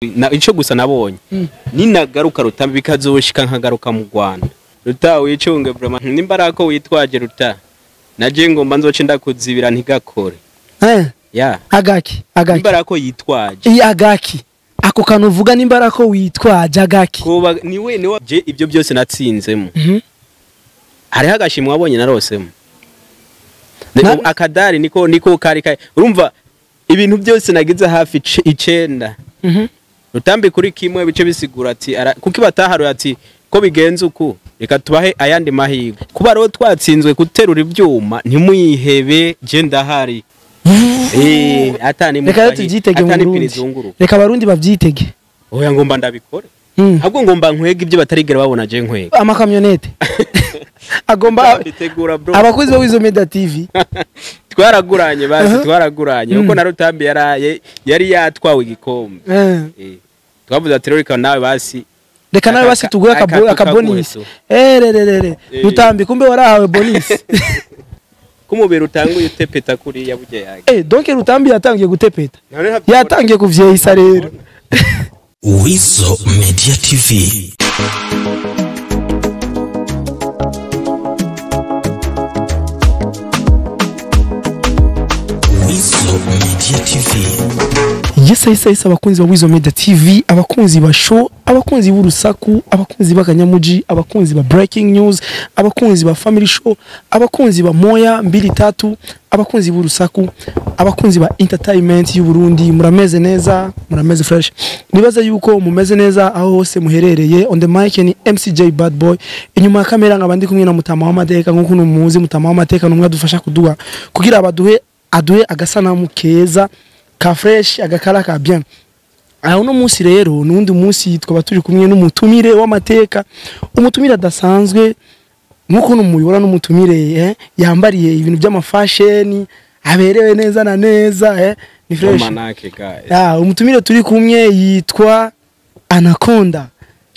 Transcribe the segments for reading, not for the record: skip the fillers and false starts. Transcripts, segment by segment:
ico gusa nabonye ninagaruka Rutambi bikazoshika nkagaruka mu Rwanda Ruta wicunge vraiment nimbarako witwaje Ruta naje ngomba nzoce ndakuzibira ntigakore ya agaki nimbarako yitwaje agaki ako kantu uvuga nimbarako witwaje agaki kuba niwe je ibyo byose natsinzemo hari hagashimwe wabonye narosemo akadari niko kari urumva ibintu byose nagize hafi 9 Rutambi kuri kimwe bice bisigura ati kuki bataharuye ati ko bigenze uku reka tubahe ayandi mahirwe kuba ro twatsinzwe guterura ibyuma ntimuyihebe je ndahari atani mu reka barundi bavyitege oya ngomba ndabikore ahubwo ngomba nkwega ibyo batarigera babona je nkwega amakamyonete agomba abakozi bo Wizo Media TV twaraguranye basi twaraguranye uko na Rutambi yari yatwawe igikombe twavuze ati reka nawe basi reka nawe basi tuguye akabonus Rutambi kumbe warahawe bonus kumubera utanguye utepeta kuri yabuje yage donc Rutambi yatangiye gutepeta yatangiye kuvyeyisa rero Wizo Media TV Media TV. Yes abakunzi ba Wizo Media TV, abakunzi ba show, abakunzi b'urusaku, abakunzi b'akanyamuji, abakunzi ba breaking news, abakunzi ba family show, abakunzi ba moya 2-3, abakunzi b'urusaku, abakunzi ba entertainment y'u Burundi, murameze neza, murameze fresh. Nibaza yuko mumeze neza aho hose muherereye. On the mic ni MCJ Bad Boy. Inyuma ya kamera nkabandi kumwe na Mutama w'amateka nkuko numuzi Mutama w'amateka numwe adufasha kuduha kugira aduhe agasanamu keza ka fresh agakara ka bien. Aho no munsi rero nundi munsi twaba turi kumwe n'umutumire w'amateka, umutumire adasanzwe nkuko numuyobora n'umutumire yambariye ibintu by'amafashion aberewe neza na neza ni fresh manake guys. Umutumire turi kumwe yitwa Anaconda.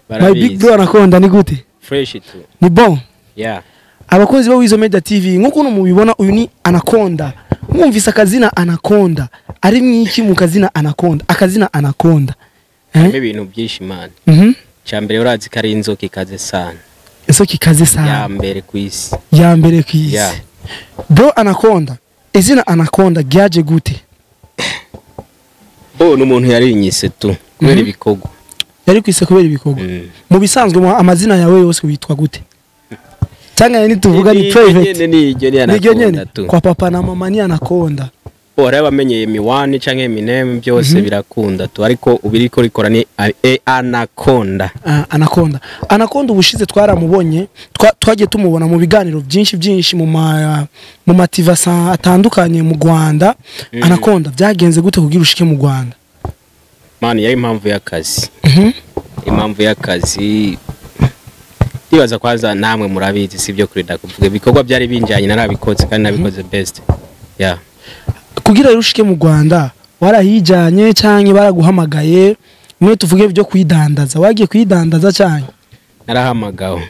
My big bro Anaconda ni gute? Fresh tu. Ni bon? Yeah. Abakozi ba Wizo Media TV nkuko numubibona uyu ni Anaconda. Mwumvise akazina Anaconda ari mwiki mu kazina Anaconda akazina Anaconda ibintu byinshi man cyambere urazi kari inzoka ikaze sana inzoka ikaze sana ya mbere kwisi yeah. Bro Anaconda izina Anaconda gyaje gute n'umuntu yari inyise tu kubera ibikogo yari kwise kubera ibikogo mu bisanzwe amazina yawe yose witwa gute Tanga ni tuvuga ni private nijyo nyene kwa papa na mama ni Anaconda ora bamenyeye Miwani canke Eminem byose birakunda tu ariko ubiriko rikora ni Anaconda Anaconda ubushize twaramubonye twagiye tumubona mu biganiro byinshi mu motivation atandukanye mu Rwanda Anaconda byagenze gute kugira ushike mu Rwanda man yari impamvu y'akazi impamvu y'akazi Ibaza kwanza namwe murabizi sibyo kurida kuvuga bikorwa byari binjanye narabikoze kandi nabikoze best kugira rushike mu Rwanda warahijanye cyane baraguhamagaye mwe tuvuge byo kwidandaza wagiye kwidandaza cyane narahamagawe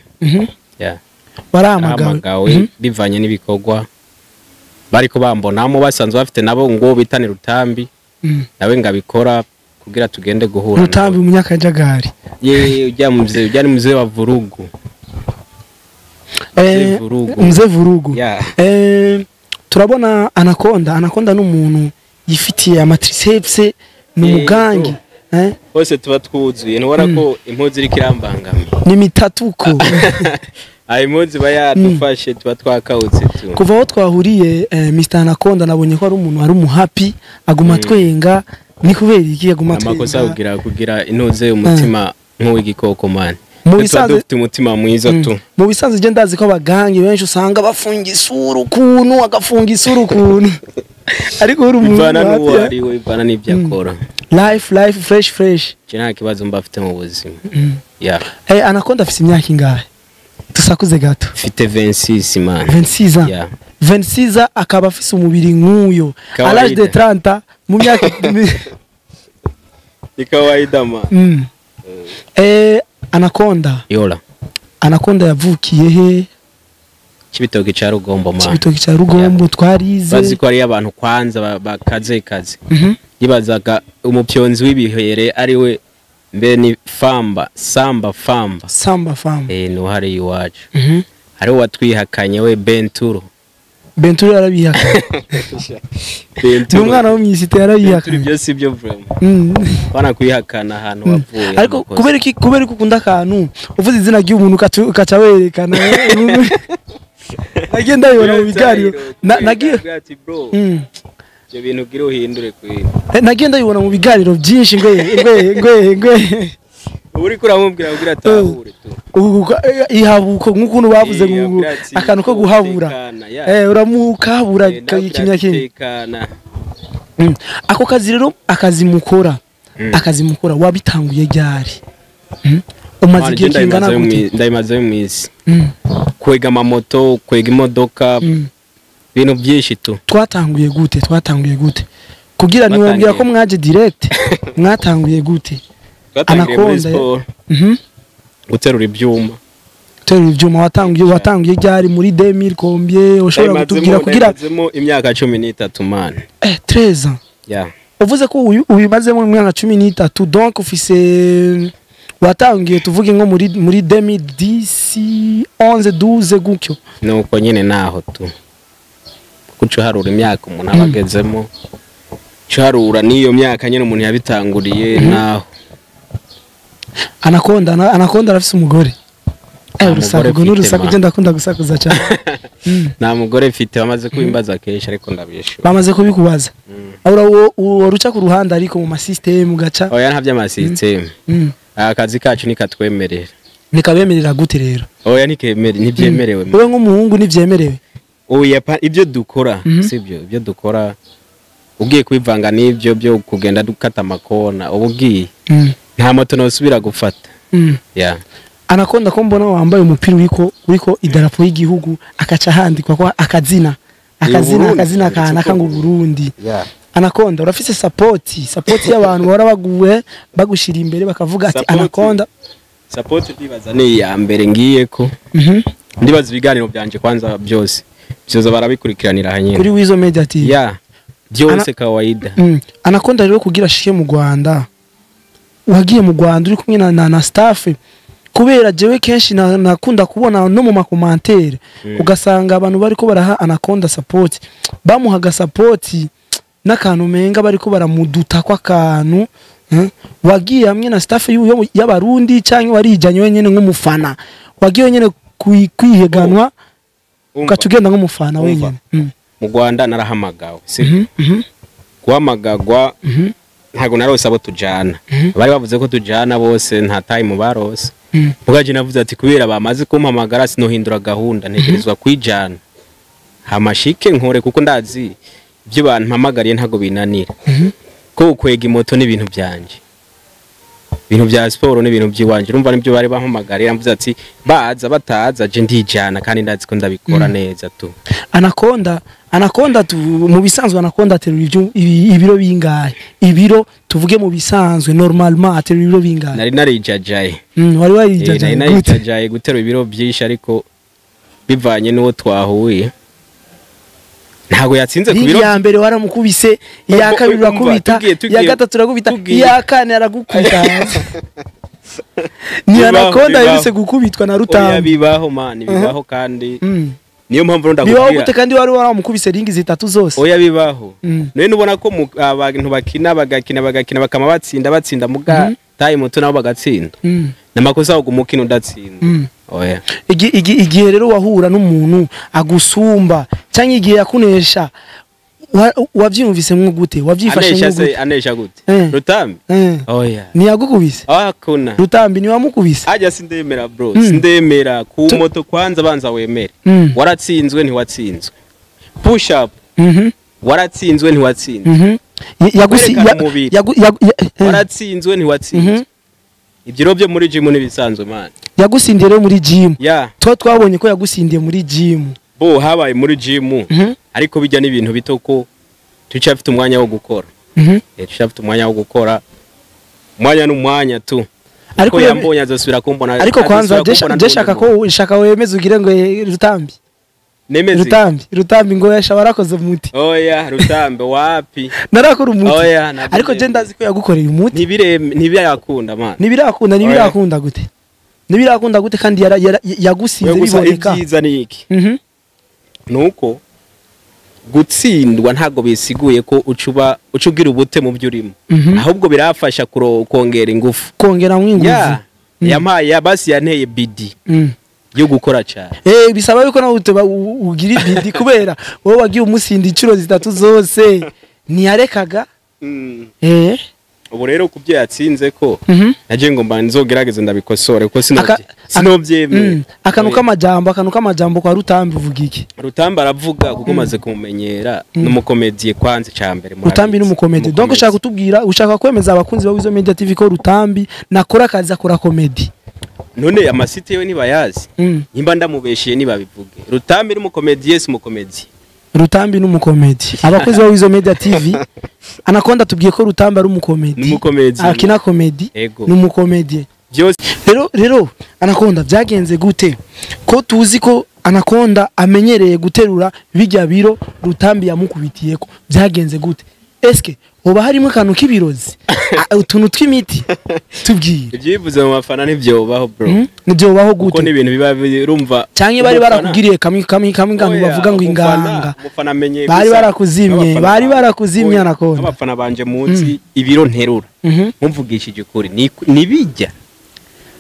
barahamagawe bivanye n'ibikorwa bariko bambonamo basanzwe bafite nabo ngo bitane Rutambi nawe ngabikora kugira tugende guhura Rutambi umunyakajagari ujya muzee wa vurugu mzee vurugu turabona Anaconda n'umuntu yifitiye amatriceps n'umugangi bose tuba twuzuye ntwara ko impuzu iri kirambangami ni mitatuko impuzu bayadufashe tuba twakawutse tu kuva aho twahuriye Mr Anaconda nabonye ko ari umuntu ari umuhappy aguma twenga ni kubera iki aguma twenga amakosa kugira intuze umutima nk'uw'igikoko man dufite umutima mwiza tu mu bisanzwe je ndazi ko abagangi benshi usanga bafunga isura ukuntu agafunga isura ukuntu ariko uri umuntu bana n'uwariwe bana n'ibyakora life fresh cyane kibazo mbafite mu buzima Anaconda afite imyaka ingahe tusakuze gato afite 26 man 26 26 akaba afite umubiri nk'uyo à l'âge de 30 mu myaka ni kawaida man Anaconda yavukiye he Cibitoke ca Rugombo man Cibitoke ca Rugombo twarize bazi ko ari abantu kwanza bakaze yibazaga umupyonzi w'ibihere ari we mbe ni Samba Famba no hari iwacu hari watwihakanye we Benturo yarabihakanye ni umwana wo mw'isite yarabihakanye ibyo si byo vraiment bana kwihakana ahantu wavuye ariko kubera ko ukunda akantu uvuze izina ry'umuntu ukaca werekana nagenda yibona mu biganiro nagiye ibyo bintu gira uhindure kwira nagenda yibona mu biganiro byinshi ngwe uri kuramubwira ugira tahure tu ihabuko nk'ukuntu bavuze ngo akantu ko guhabura uramukahabura ikinya kinyi ako kazi rero akazi mukora wabitanguye ryari umaze igihe kingana gute ndayimaze mu isi kwega amamoto kwega imodoka ibintu byinshi tu twatanguye gute kugira niwambwira ko mwaje direct mwatanguye gute Anakonda guterura ibyuma watanguye ryari muri 2000 combien ushobora kutubwira kugira imyaka 13 man 13 uvuze ko ubimazemo imyaka 13 donc ufise watangiye tuvuge nko muri 2010 11 12 gutyo nuko nyene naho tu kuco harura imyaka umuntu abagezemo charura niyo myaka nyene umuntu yabitanguriye naho Anakonda arafise umugore urusaku je ndakunda gusakuza cyane nta mugore mfite bamaze kubimbaza kesha ariko ndabishura bamaze kubikubaza ahura uruca ku ruhande ariko mu masystem gaca oya nta bya system akazi kacu nikatwemerera nikabemerera gute rero oya ntibyemerewe wowe nk'umuhungu nivyemerewe oya ibyo dukora sibyo ibyo dukora ugiye kwivanga n'ibyo byo kugenda dukata amakona ubugiye nta moto nosubira gufata Anakonda ko mbona wambaye umupira uriko idarapo y'igihugu akaca handikwa kwa akazina kana ngo Burundi Anakonda urafise support y'abantu bahora baguwe bagushira imbere bakavuga ati Anakonda support ndibaza ni ya mbere ngiye ko ndibaza ibiganiro byanje kwanza byose byoza barabikurikiranira hanyine kuri Wizo Media TV byose kawaida Anakonda rero kugira shike mu Rwanda wagiye mu Rwanda uri kumwe na staff kubera jewe kenshi nakunda kubona no mu makomantere ugasanga abantu bariko baraha Anakonda support bamuhaga support n'akantu menga bariko baramuduta kwa kantu wagiye hamwe na staff y'abarundi cyangwa warijanye wenyene nk'umufana wagiye wenyene kwiheganwa ukatugenda nk'umufana wenyene mu Rwanda narahamagawe si guhamagagwa ntago narose abo tujana bari bavuze ko tujana bose nta time barose mugaje navuze ati kubera bamaze kumpamagara sinohindura gahunda ntekerezwa kwijana hamashike nkore kuko ndazi ibyo bantu mpamagariye ntago binanira ko kwega imoto n'ibintu byanje ibintu bya sport n'ibintu by'iwanje urumva nibyo bari bampamagariye mvuze ati baza bataza je ndijana kandi ndazi ko ndabikora neza tu Anakonda tu mu bisanzwe Anakonda aterura ibiro bingahe ibiro tuvuge mu bisanzwe normalement aterura ibiro bingahe nari narijajaye wari warijajaye narijajaye guterura ibiro byinshi ariko bivanye n'uwo twahuye ntago yatsinze ku biro ya mbere waramukubise ya kabiri urakubita ya gatatu urakubita ya kane aragukubita ni Anakonda yose gukubitwa na Rutambi oya bibaho man bibaho kandi niyo mpamvu ndakubwira bibaho gute kandi wari waramukubise ringi zitatu zose oya bibaho none ubona ko abantu bagakina bakama batsinda muga tayi moto nabo bagatsinda namakosa yo gumukina udatsinda oya igihe rero wahura n'umuntu agusumba cyangwa igihe yakunesha wavyumvise mwo gute wavyifashe mwo gute anesha gute Rutambi oya ni yagukubise akona Rutambi ni wamukubise aja sindemera bro sindemera ku moto kwanza banza wemere waratsinzwe ntiwatsinzwe push up waratsinzwe ntiwatsinzwe waratsinzwe ntiwatsinzwe ibyo byo muri gym nibisanzwe man yagusindiye muri gym twabonye ko yagusindiye muri gym bo habaye muri gym ariko bijya n'ibintu bito ko tucafite umwanya wo gukora tucafite umwanya wo gukora umwanya n'umwanya tu ariko yambonye azosubira kumbona ariko kwanza je shaka ko wemeze ugire ngo Rutambi nemezi rutambi ngo yasha warakoze umuti oya rutambe wapi narakora umuti oya ariko je ndazi ko yagukoreye umuti ntibirakunda man nibirakunda gute kandi yagusize biboneka ibyiza niki nuko gutsindwa ntago bisiguye ko ucugira ubute mu byurimo ahubwo birafasha kongera ingufu kongera mwingufu yampaye basi yanteye bidi yo gukora cyane bisaba yuko nawe ugira bidi kubera wowe wagiye umusindi incuro zitatu zose ntiyarekaga ubu rero kubyo yatsinze ko naje ngo mba nzogerageze ndabikosore kuko sinobyemeye akantu k'amajambo kwa Rutambi uvuga iki Rutambi aravuga kuko maze kumumenyera n'umukomediye kwanze cyambere Rutambi n'umukomediye donc ushaka kutubwira ushaka kwemeza abakunzi ba Wizo Media TV ko Rutambi nakora akazi akora comedy none amasite yewe nibayazi nimba ndamubeshiye nibabivuge Rutambi n'umukomediye si umukomediye Rutambi n'umukomedi abakozi ba Wizo Media TV Anakonda tubwiye ko Rutambi ari umukomedi akina comedy n'umukomedi byose rero Anakonda byagenze gute ko tuzi ko Anakonda amenyereye guterura bijya biro Rutambi yamukubitiye ko byagenze gute eske oba harimo kantu kibirozi utuntu tw'imiti tubwiye ibyivuze mu mafana nivyobaho bro nivyobaho gute ko n'ibintu biba birumva cyangwa bari barakugiriye kamwe ngango bavuga ngo inganga bari barakuzimye Anakonda abafana banje munsi ibiro nterura mumvugishije ukuri nibijya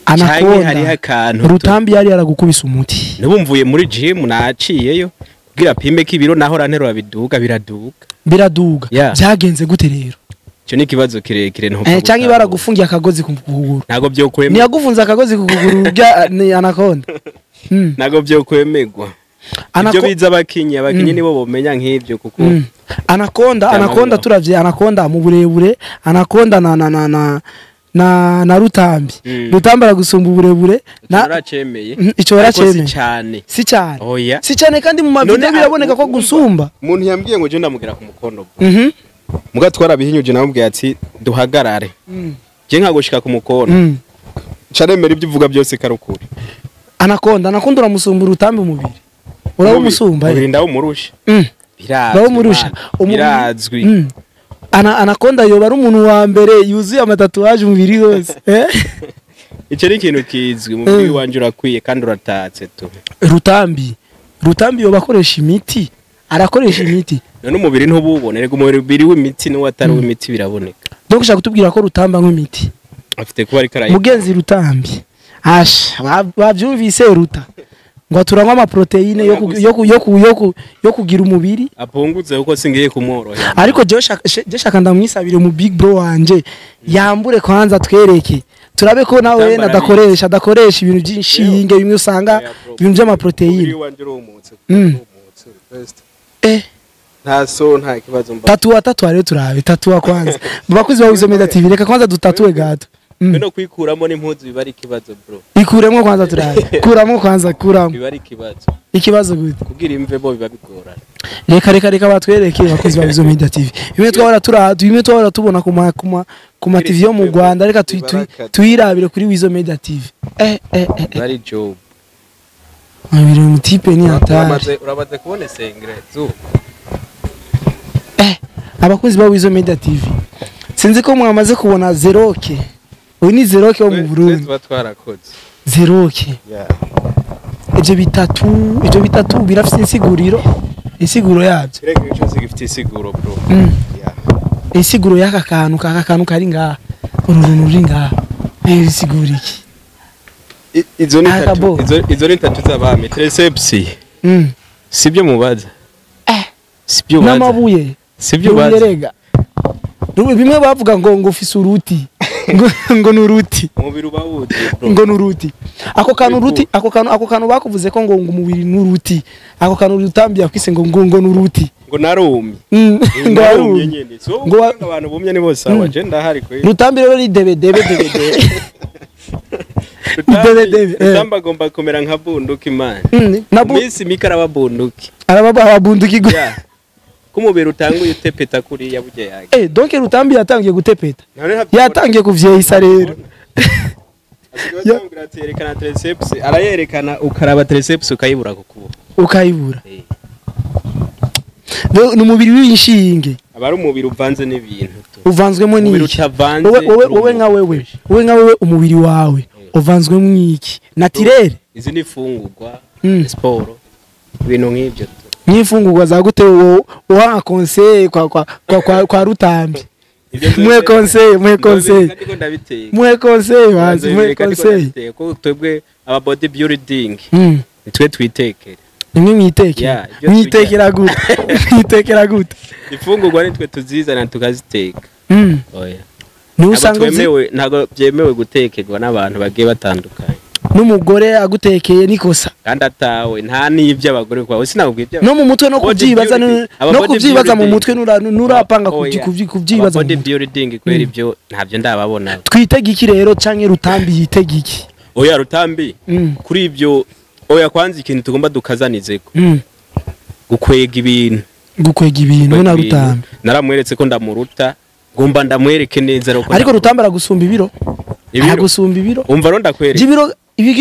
Anakonda Rutambi yari yaragukubisa umuti nubumvuye muri gym naciyeyo kugira pime k'ibiro naho ranterura biraduga byagenze gute rero cyo ni kibazo kirekire no cyangwa baragufungiye akagozi ku kuguru nago byo kwemegwa ni yagufunza akagozi ku kuguru bya Anakonda nago byo kwemegwa ibyo biza abakinyi nibo bomenya nk'ibyo kuko Anakonda turavye Anakonda mu burebure Anakonda na Rutambi Rutambi aragusumba uburebure naracemeye ico waracemeye si cyane kandi mu mavideo biraboneka ko gusumba umuntu yambwiye ngo je ndamugira ku mukondo muga twarabihinyuje namubwiye ati duhagarare je nkagushika ku mukondo caremera ibyo uvuga byose karukuri Anakonda uramusumba Rutambi umubiri uramusumba birinda umurusha birazwi Anakonda yoba ari umuntu wa mbere yuzuye amatatuwaje umubiri hose icyo ni ikintu kizwi umubiri wanje urakwiye kandi uratatse tu Rutambi yoba akoresha imiti arakoresha imiti none umubiri ntububone rego umubiri w'imiti no watari w'imiti biraboneka donc ushaka kutubwira ko Rutambi anywa imiti afite kuba ari karayi mugenzi Rutambi bavyumvise Ruta ngo turanywa ama proteine yo kugira umubiri apunguze uko singiye kumworohera ariko je shaka ndamwisabire mu big bro wanje yambure kwanza twereke turabe ko nawe adakoresha ibintu by'inshinge bimwe usanga ibintu by'ama proteine nta kibazo mba tatua rero turabe tatua kwanza bakuzi ba Wizo Media TV reka kwanza dutatue gato no kwikuramo n'impuzu biba ari kibazo bro ikuremo kwanza turabe kuramo biba ari ikibazo gute kugira imve bo biba bigorana reka batwereke bakuzi ba Wizo Media TV bimwe twahora tubona ku ma TV yo mu Rwanda reka tuyirabire kuri Wizo Media TV bari job abire mu type ni atari urabaze kubone sengre zu abakuzi ba Wizo Media TV sinzi ko mwamaze kubona Zeroke uyu ni Zeroke wo mu Burundi Zeroke ibyo bitatu birafite insiguro yabyo rega icyo gifite insiguro bro insiguro y'aka kantu kari ngaha uruntu ruri ngaha insiguro iki izo ni tatu z'abami tresepsi sibyo mubaza sibyo baza n'amabuye sibyo baza rega bimwe bavuga ngo ufise uruti ngo nuruti umubiri ubawuti ngo nuruti ako kantu bakuvuze ko ngo umubiri nuruti ako kantu Rutambi yakwise ngo nuruti ngo narumye ngo narumye nyene so ngo abantu bumye ni bose abaje ndahari ko Rutambi rero ni debe Rutambi agomba kumera nka bunduki man misi mikaraba bunduki arababunduki go kumubera utanguye utepeta kuri yabuje yake donc Rutambi yatangiye gutepeta yatangiye kuvyeyisa rero Bazambwira ati yerekana triceps arayerekana ukaraba triceps ukayibura kukuba ukayibura no umubiri w'inshinge abari umubiri uvanze n'ibintu uvanzwemo n'iki wowe nka wewe umubiri wawe uvanzwemo iki naturel izi ni fungurwa sport ibintu nk'ibyo n'ifungurwa za gute wowe conseil kwa Rutambi mwe conseil ko twebwe aba body building nitwe twitekera nimwe mwitekera gute ifungurwa nitwe tuzizana tukaziteka oya ni usanga ntago byemewe gutekerwa n'abantu bagiye batandukanye n'umugore agutekeye nikosa kandi atawe nta n'ibyo abagore kwawe sinakubwiye no mu mutwe no kubyibaza mu mutwe nurapanga kubyibaza body building kwera ibyo ntabyo ndababona twitega iki rero canke Rutambi yitega iki oya Rutambi kuri ibyo oya kwanza ikintu tugomba dukazanizeko gukwega ibintu na Rutambi naramweretse ko ndamuruta ngomba ndamwereke neza ariko Rutambi aragusumba ibiro umva ronda kwereka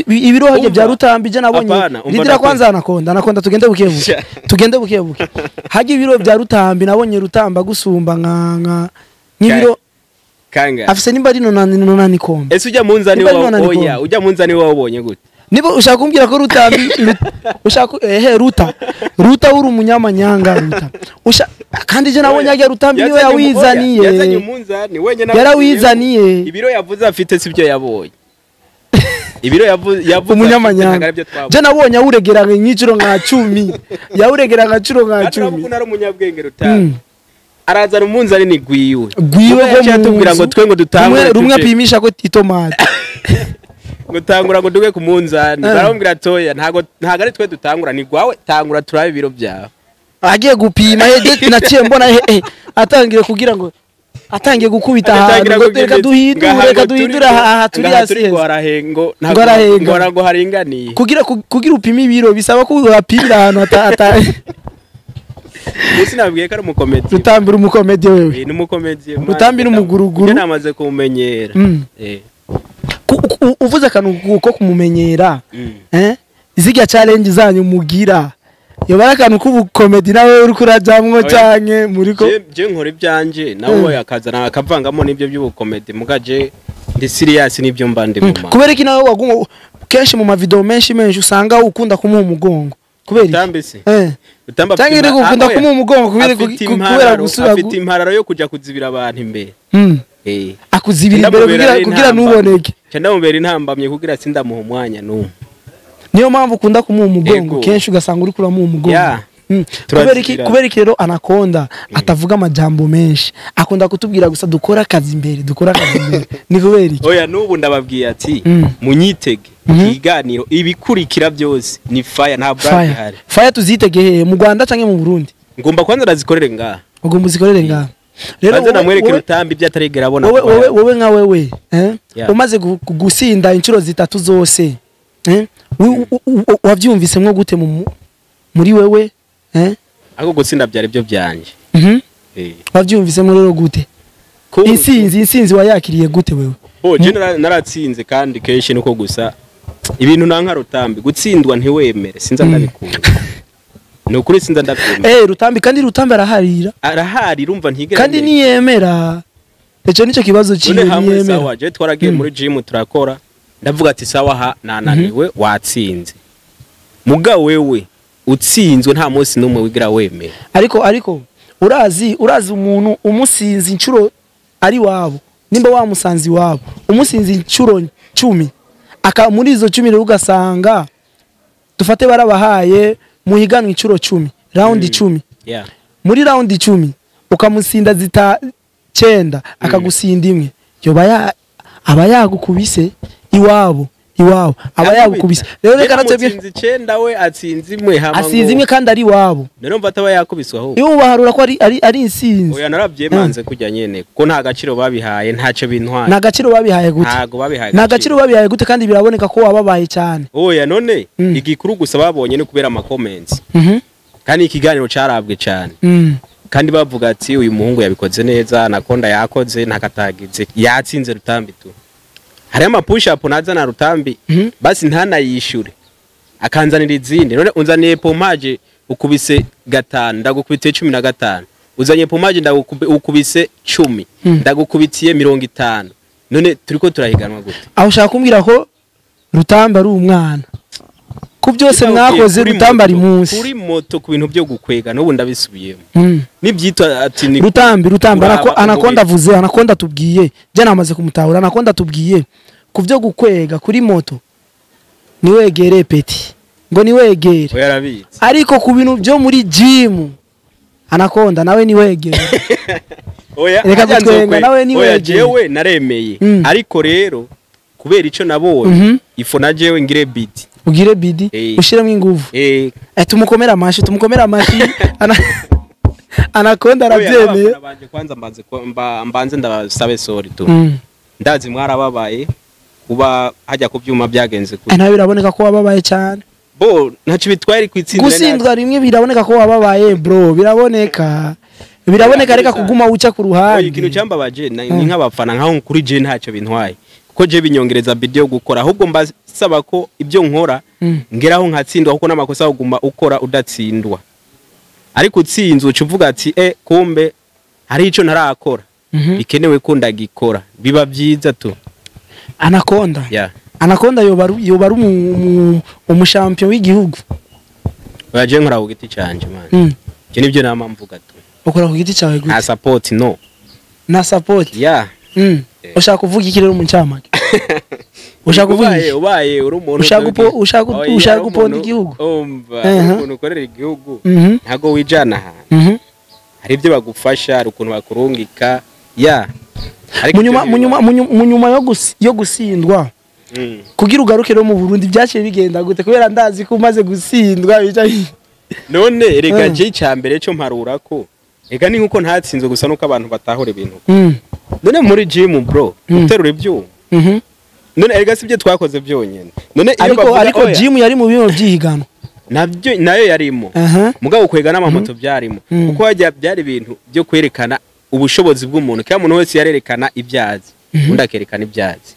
ibiro haje bya Rutambi je nabonye ndira kwanza anakonda tugende bukebuke haje ibiro bya Rutambi nabonye Rutambi agusumba nka n'ibiro kanga afise nimba ari nonani kombe ese ujya munzani wawe oya ujya munzani wawe ubonye gute nibo ushaka kumbwira ko Rutambi ushaka Ruta uri umunyamanyanga Ruta kandi je nabonye ajya Rutambi niwe yawizaniye yazanye umunzani wenyine yarawizaniye ibiro yavuze afite sibyo yabonye ibiro yavuze umunyamanyanga je nabonye awuregera nk'iciro nka 10 yawuregera nka 10 kunara umunyabwenge Rutambi arazana umunzani ni gwiwe cyatubwira ngo twe ngo dutangure rumwe apimisha ko itomate gutangura ngo duke ku munzani barambwira toya ntago ari twe dutangura ni gwawe tangura turabe ibiro byawe agiye gupima naciye mbona atangiye kugira ngo atangiye gukubita ahantu ngo reka duhindura aha turi hasi ngo haringaniye kugira upima ibiro bisaba ko urapimira ahantu sinabwiye ko ari umukomedi Rutambi umukomedi wewe ni umukomedi Rutambi n'umuguruguru namaze kumumenyera uvuze akantu ko kumumenyera izijya challenge zanyu mugira yoba akantu k'ubukomedi nawe uri kurajamwo canke muriko je nkora ibyanje nawe yakazana akavangamo n'ibyo by'ubukomedi mugaje ndi serious n'ibyo mbande mu ma kubera iki nawe waguma kenshi mu mavideo menshi usanga ukunda kumuha umugongo kubera Rutambi se Rutambi tangira gukunda kumuha umugongo kubera gusura afite impararo yo kujya kuzibira abantu imbere akuzibira imbere kugira nuboneke cyane mubera intambamye kugira sindamuha umwanya n'umwe niyo mpamvu ukunda kumuha umugongo kenshi ugasanga uri kuramuha umugongo kubera iki rero Anakonda atavuga amajambo menshi akunda kutubwira gusa dukora akazi imbere ni kubera iki oya nubu ndababwiye ati munyitege ikiganiro ibikurikira byose ni fire nta brand ihari fire tuzitege mu Rwanda canke mu Burundi ngomba kwanza ndazikorere ngaha ugomba uzikorere ngaha rero namwereke Rutambi byatarigera abona wowe nka wewe umaze gusinda inshuro zitatu zose wavyumvise mwo gute muri wewe ako gutsinda byari byo byanje wavyumvise mwo rero gute insinzi wayakiriye gute wewe je naratsinze kandi kenshi nuko gusa ibintu nanka Rutambi gutsindwa ntiwemere sinza ndabikunda no kuri sinza ndabyemera Rutambi kandi Rutambi arahari urumva ntigera kandi niyemera eco nico kibazo cyiwe niyemera sawa je twaragiye muri gym turakora ndavuga ati sawa ha nananiwe watsinze muga wewe utsinzwe nta munsi numwe wigira wemera ariko urazi umuntu umusinzi incuro ari wabo nimba wamusanzi wabo umusinzi incuro 10 aka muri izo 10 rero ugasanga dufate barabahaye muhiganwa incuro 10 round 10 muri round 10 ukamusinda zita 9 akagusinda imwe yoba aba yagukubise iwabo aba yagukubise rero reka natebye 9 we atsinze imwe hamwe asinze imwe kandi ari wabo rero mva ataba yakubiswa aho iyo baharura ko ari insinzi oya narabyemanze kujya nyene ko nta gaciro babihaye ntace bintwara nta gaciro babihaye gute nta gaciro babihaye gute kandi biraboneka ko wababaye cyane oya none igikuru gusa babonye no kubera ama comments kandi ikiganiro carabwe cyane kandi bavuga ati uyu muhungu yabikoze neza Anakonda yakoze ntakatagize yatsinze Rutambi tu hari ama push up nazana Rutambi basi ntanayishure akanzanira izindi none unzaniye pommage ukubise 5 ndagukubitiye 15 uzanye pommage ndagukubise 10 ndagukubitiye 50 none turiko turahiganwa gute aho ushaka kumbwira ko Rutambi ari umwana ku byose mwakoze Rutambi ari munsi kuri moto ku bintu byo gukwega n'ubu ndabisubiyemo nibyitwa ati ni Rutambi anakonda vuze anakonda tubwiye je namaze kumutahura anakonda tubwiye ku byo gukwega kuri moto ni wegere peti ngo ni wegere yarabitse ariko ku bintu byo muri gym anakonda nawe ni wegere oya reka gutwenga nawe ni oya wegere jewe naremeye ariko rero kubera ico nabonye ifo na jewe ngire bidi ugire bidi ushiramo inguvu tumukomera amashi anakonda arabyemeye kwanza mbanze ndabasabe sorry tu ndazi mwarababaye kuba hajya ku byuma byagenze kuri nawe biraboneka ko wababaye cyane bo ntaci bitwari kwitsindira gusindwa rimwe biraboneka ko wababaye bro biraboneka reka kuguma uca ku ruhande ikintu cyambabaje ni nk'abafana nkaho kuri je ntacyo bintwaye kuko je binyongereza video gukora ahubwo mbasaba ko ibyo nkora ngeraho nkatsindwa kuko n'amakosa aguma ukora udatsindwa ariko utsinzwe ucuvuga ati kumbe hari ico ntarakora bikenewe ko ndagikora biba byiza tu anakonda yeah. anakonda yobaru umushampion w'igihugu baje nkora ku giti canje man cyo nibyo nama mvuga tu ukora ku giti cyawe gute na support no na support yeah ushaka kuvuga iki rero mu ncamake ushaka kuvuga ubaye uri umuntu ushaka guponda igihugu umuntu ukorera igihugu ntago wijana hari ibyo bagufasha hari ukuntu bakurungika yeah munyuma yo gusindwa kugira ugaruke no mu Burundi byaciye bigenda gute kubera ndazi ko umaze gusindwa none rega je cyambere cyo mparura ko ega ni nkuko ntatsinze gusa nuko abantu batahore ibintu none muri gym bro uterura ibyuma none ega sibye twakoze byonyene none ariko gym yari mu bimo byihigano nabyo nayo yarimo mugabo kwega n'amamoto byarimo kuko hajya byari ibintu byo kwerekana ubushobozi bw'umuntu kandi umuntu wese yarerekana ibyazi undi akerekana ibyazi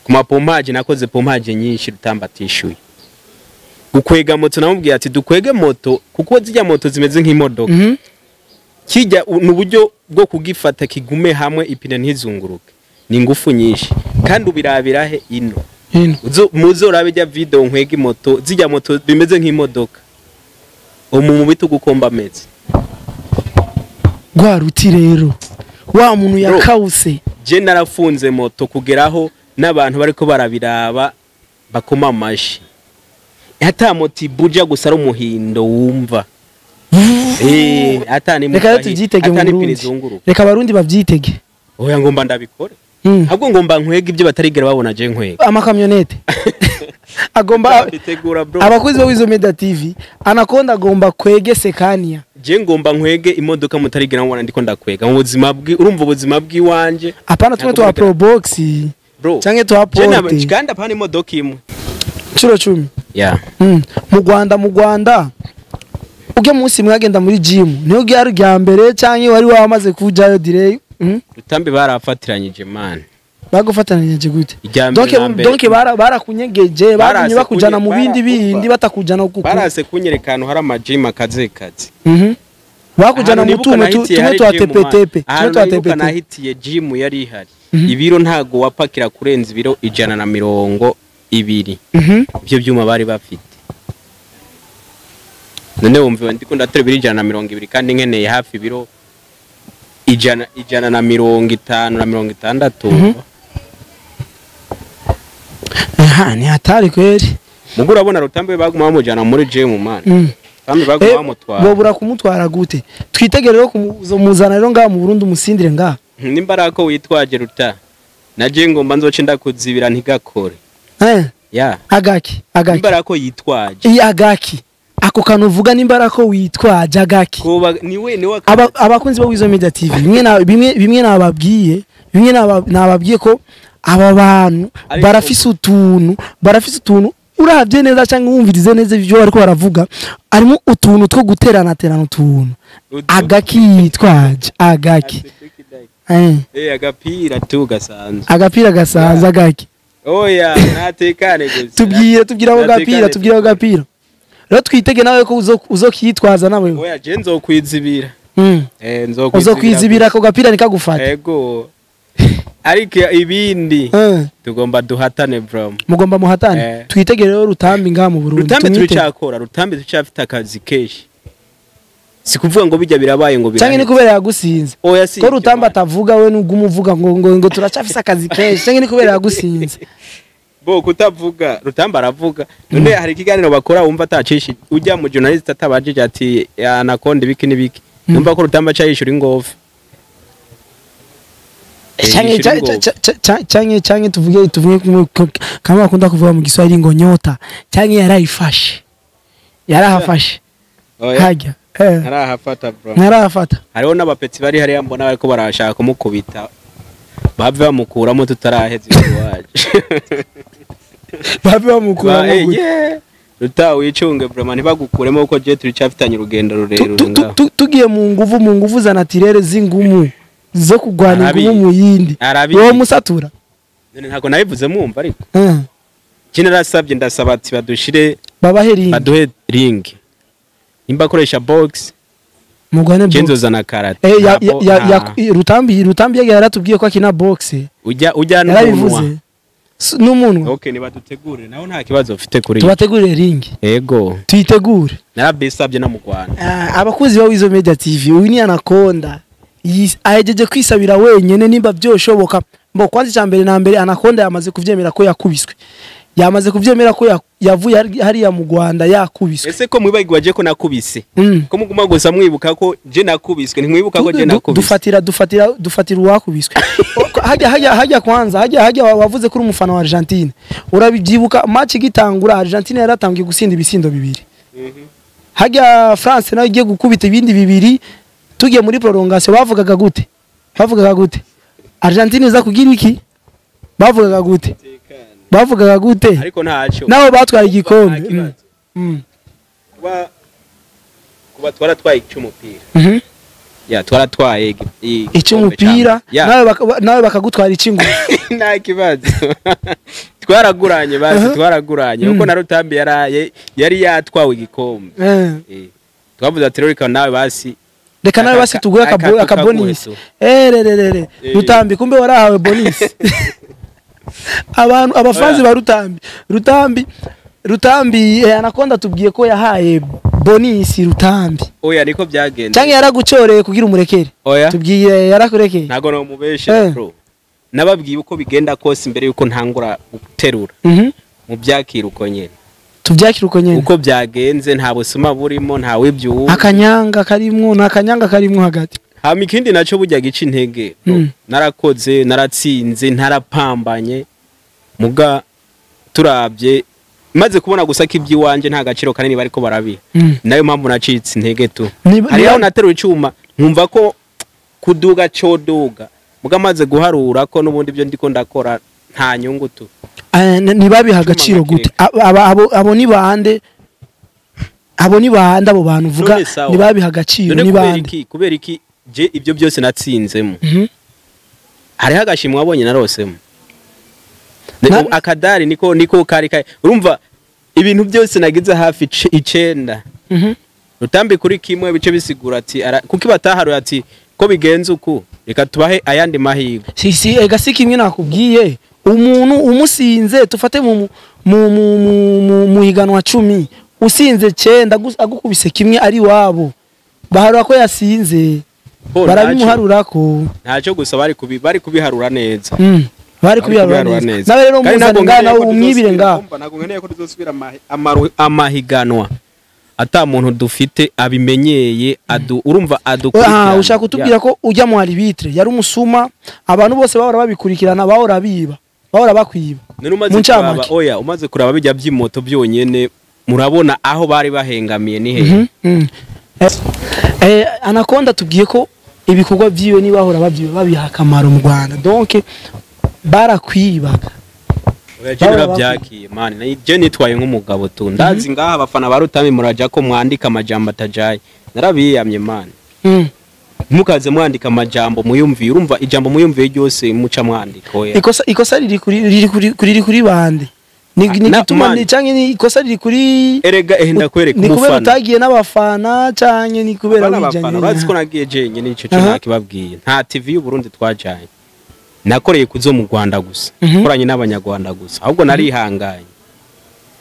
ku mapommage nakoze pommage nyinshi rutambatishuye gukwega moto namubwiye ati dukwege moto kuko zijya moto zimeze nk'imodoka kijya n'uburyo bwo kugifata kigume hamwe ipine ntizunguruke ni ngufu nyinshi kandi ubirabirahe ino muzorabe jya video nkwega moto zijya moto bimeze nk'imodoka mu bitugu komba ameze gwaruti rero wa muntu yakawuse je narafunze moto kugeraho n'abantu bariko barabiraba bakoma amashi hata moto ibuja gusa ari umuhindo wumva atani reka barundi bavyitege oya ngomba ndabikore ahubwo ngomba nkwega ibyo batarigera babona je nkwega amakamyonete agomba abakozi bo Wizo Media TV anakonda agomba kwege sekania je ngomba nkwege imodoka mutarigera mubona ndiko ndakwega mu buzima bwi urumva ubuzima bw'iwanje apana tumwe twa pro box canke twa porte kandi apana imodoka imwe ciro 10 yeah mu Rwanda uge munsi mwagenda muri gym niyo gyari rya mbere canke wari wamaze kujayo direct Rutambi barafatiranyije man bagufatanije gute donc barakunyegeje bakunye bakujana mu bindi batakujana kuko barase kunyerekana hari amajima kaze bakujana mu tumwe twa tepetepe nahitiye gym yari ihari ibiro ntago wapakira kurenza ibiro 120 ibyo byuma bari bafite none wumva ndiko ndaterera 120 kandi nkeneye hafi ibiro 150 na 60 ni hatari kweli mugura abona Rutambi baguma bamujana muri gym man kandi baguma bamutwara bobura kumutwara gute twitegerero kumuzana rero nga mu Burundi umusindire nga nimbarako witwaje Ruta naje ngomba nzoce ndakuzibira ntigakore ya agaki nimbarako yitwaje agaki ako kanuvuga nimbarako witwaje agaki kuba niwe abakunzi bo Wizo Media TV bimwe nababwiye ko aba bantu barafise utuntu uravye neza cyangwa wumvirize neza ibyo bariko baravuga arimo utuntu two guterana utuntu agakitwaje agaki agapira tu gasanzwe agapira gasanzwe agaki oya natekane gusa tubwira ako gapira rero twitege nawe ko uzokitwaza nawe oya je nzokwizibira uzokwizibira ako gapira nikagufata yego ariko ibindi tugomba duhatane bro mugomba muhatane twitege rero Rutambi ngaha mu Burundi Rutambi turacakora Rutambi tucafite akazi keshi sikuvuga ngo bijya birabaye ngo cyangwa ni kubera yagusinze ko Rutambi atavuga we n'uguma uvuga ngo turacafise akazi keshi cyangwa ni kubera yagusinze bo kutavuga Rutambi aravuga none hari ikiganiro bakora wumva atacishi ujya mu journalist atabajije ati anakonde biki nibiki numva ko Rutambi acayishura ingofu cyangwa tuvuge kama akunda kuvuga mu Giswahili ngo nyota cyangwa yarahafashe hajya narahafata bro narahafata hariho n'abapetsi bari hari mbona bariko barashaka kumukubita bave bamukuramo tutaraheze iwaje bave bamukuramo Ruta wicunge bro man bagukuremo uko je turi cyafitanye urugendo rurerure ngaho tugiye mu nguvu za naturere z'ingumu zo kugwana ingumu mu yindi wo musatura ntago nabivuze mwumva ariko kine rasabye ndasaba ati baduhe ring imba koresha box mugwane box kenzo zana karate Rutambi yaratubwiye ko akina box ujya n'umunwa okay nibadutegure naho nta kibazo ufite kuri tubategurire ring yego tuyitegure narabisabye no mu Rwanda abakuzi ba Wizo Media TV uyu ni Anaconda ahejeje kwisabira wenyene nimba byoshoboka mbo kwanza cyambere na mbere Anaconda yamaze kuvyemera ko yakubiswe yamaze kuvyemera ko yavuye hari ya mu Rwanda yakubiswe ese ko mwibagirwa je ko nakubise ko muguma gusa mwibuka ko je nakubiswe ntimwibuka ko je nakubise dufatira uwakubiswe hajya kwanza hajya wavuze kuri umufana wa Argentine urabyibuka match gitangura Argentine yaratangiye gusinda ibisindo bibiri hajya France nayo igiye gukubita ibindi bibiri tugiye muri prolongation bavugaga gute Argentine iza kugira iki bavugaga gute ariko ntacyo naho batwaye igikombe kuba twaratwaye icy'umupira twaratwaye icy'umupira nawe bakagutwara icy'ingufu nta kibazo twaraguranye uko na Rutambi yari yatwawe igikombe twavuze ati reka nawe basi tuguye akabonisi Rutambi kumbe warahawe bonisi abantu abafanzi ba Rutambi Anaconda tubwiye ko yahaye bonisi Rutambi oya niko byagenze cyangwa yaragucoreye kugira umurekere tubwiye yarakurekeye ntago no mubeshe bro nababwiye uko bigenda kose imbere yuko ntangura guterura mu byakira uko nyene tubyakira uko nyene uko byagenze nta busuma burimo nta wibyuwe akanyanga karimwo hagati hama ikindi naco burya gica intege narakoze naratsinze ntarapambanye muga turabye maze kubona gusa ko iby'iwanje nta gaciro kanini bariko barabiha nayo mpamvu nacitse intege tu hari aho naterura icyuma nkumva ko kuduga coduga muga maze guharura ko nubundi byo ndiko ndakora nta nyungu tu nibabiha agaciro gute abo ni bande abo bantu vuga nibabiha agaciro ni bande kubera iki je ibyo byose natsinzemo hari hagashimwe wabonye narosemo akadari niko kari urumva ibintu byose nagize hafi 9 Rutambi kuri kimwe bice bisigura ati kuki bataharuye ati ko bigenze uku reka tubahe ayandi mahigo egasi kimwe nakubwiye umuntu umusinze tufate mu higanwa 10 usinze 9 agukubise kimwe ari wabo baharura ko yasinze barabimuharura ko ntacyo gusa bari kubiharura neza bari kubiharura neza nawe rero muzana umwibire ngaho ntago nkeneye ko tuzosubira amahiganwa ata muntu dufite abimenyeye urumva adukurikirana ushaka kutubwira ko ujya mu arbitre yari umusuma abantu bose bahora babikurikirana bahora biba bahora bakwiba mu ncamake oya umaze kuraba bijya by'imoto byonyene murabona aho bari bahengamiye ni hehe Anaconda tubwiye ko ibikorwa byiwe ni bahora babiha akamaro mu Rwanda donc barakwibaga Jira byakiye man je nitwaye nk'umugabo tu ndazi ngaha abafana ba Rutambi muraja ko mwandika amajambo atajaye narabiyamye man mukaze mwandika amajambo muyumviye urumva ijambo muyumviye ryose muca mwandika oya ikosa riri kuri bande ni gituma ni canke ni ikosa riri kuri erega ndakwereka umufana ni kubera umufana utagiye n'abafana canke ni kubera wijanye urazi ko nagiye jenye nico cyo nakibabwiye nta TV y'u Burundi twajanye nakoreye kuzo mu Rwanda gusa koranye n'abanyarwanda gusa ahubwo narihanganye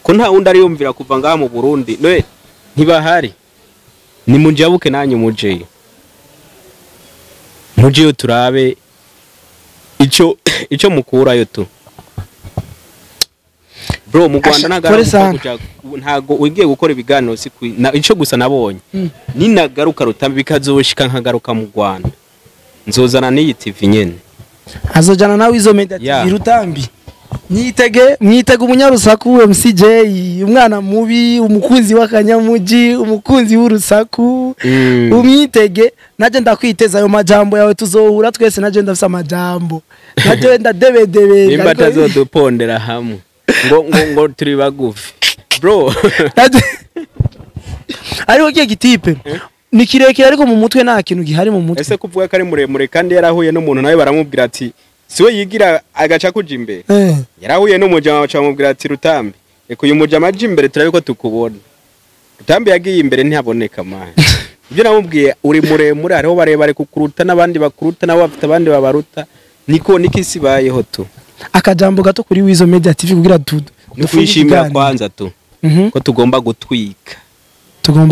ko nta wundi ari yumvira kuva ngaha mu Burundi no ntibahari ni munjabuke nanyu mujeyo mujeyo turabe ico mukurayo tu bro mu Rwanda ntago ugiye gukora ibiganiro ico gusa nabonye ninagaruka Rutambi bikazoshika nkagaruka mu Rwanda nzozana n'iyi TV nyene azojana nawe izo Media TV Rutambi mwitege umunyarusaku MCJ umwana mubi umukunzi w'akanyamuji umukunzi w'urusaku umwitege naje ndakwiteza ayo majambo yawe tuzohura twese naje ndafisa amajambo naje ndadebedebe nimba tazodupondera hamwe ngo turi bagufi bro ariko kiye gitipe ni kirekire ariko mu mutwe nta kintu gihari mu mutwe ese kuvuga ko ari muremure kandi yarahuye n'umuntu nawe baramubwira ati siwe yigira agaca kuja imbere yarahuye n'umujama bacamubwira ati Rutambi eko uyu mujama aje imbere turabe ko tukubona Rutambi yagiye imbere ntihaboneka manje ibyo namubwiye uri muremure hariho barebare kukuruta n'abandi bakuruta nabo bafite abandi babaruta niko isi bayeho tu akajambo gato kuri Wizo Media TV kugira dufishimira kwanza tu ko tugomba gutwika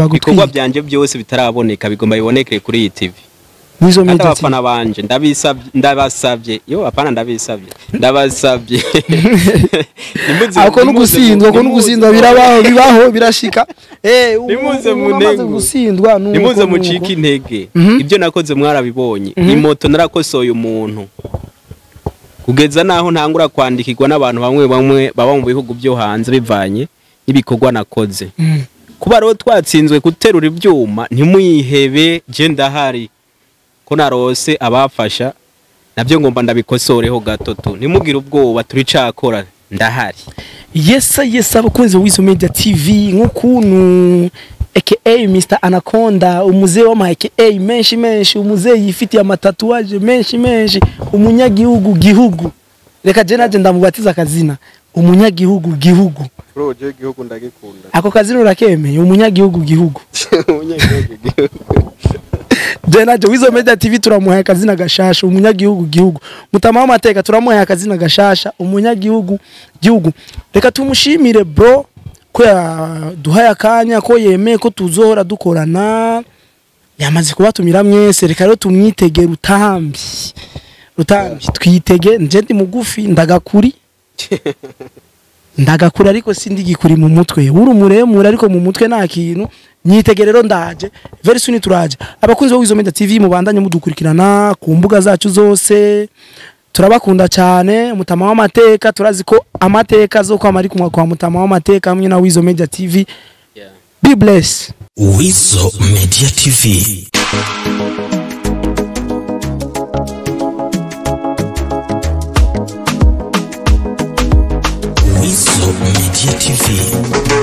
ibikorwa byanje byose bitaraboneka bigomba biboneke kuri iyi TV Wizo Media TV abafana banje ndabasabye yo apana ndabasabye ako n'ugusindwa bibaho birashika nimuze munengo gusindwa nimuze mucika intege ibyo nakoze mwarabibonye imoto narakosoye umuntu kugeza naho ntangura kwandikirwa n'abantu bamwe baba mu bihugu byo hanze bivanye n'ibikorwa nakoze kuba rero twatsinzwe guterura ibyuma ntimuyihebe je ndahari ko narose abafasha nabyo ngomba ndabikosoreho gato tu ntimugire ubwoba turi cakora ndahari yes abakunzi wa Wizo Media TV nk'ukuntu aka Mr Anaconda umuzee wa aka menshi umuzee yifitiye amatatuaje menshi umunyagihugu reka je naje ndamubatiza akazina umunyagihugu bro je gihugu ndagikunda ako kazina urakemeye umunyagihugu je naje Wizo Media TV turamuhaye akazina gashasha umunyagihugu mutama w'amateka turamuhaye akazina gashasha umunyagihugu reka tumushimire bro ko duhaye akanya ko yemeye ko tuzohora dukorana yamaze kubatumira mwese reka rero tumwitege Rutambi twitege nje ndi mugufi ndagakuri ariko sindi gikuri mu mutwe uri muremure ariko mu mutwe nta kintu nyitege rero ndaje very soon turaje abakunzi wa Wizo Media TV mubandanye mudukurikirana ku mbuga zacu zose turabakunda cyane mutama w'amateka turazi ko amateka zo kwamari kumwa kwa mutama w'amateka hamwe na Wizo Media TV be blessed Wizo Media TV Wizo Media TV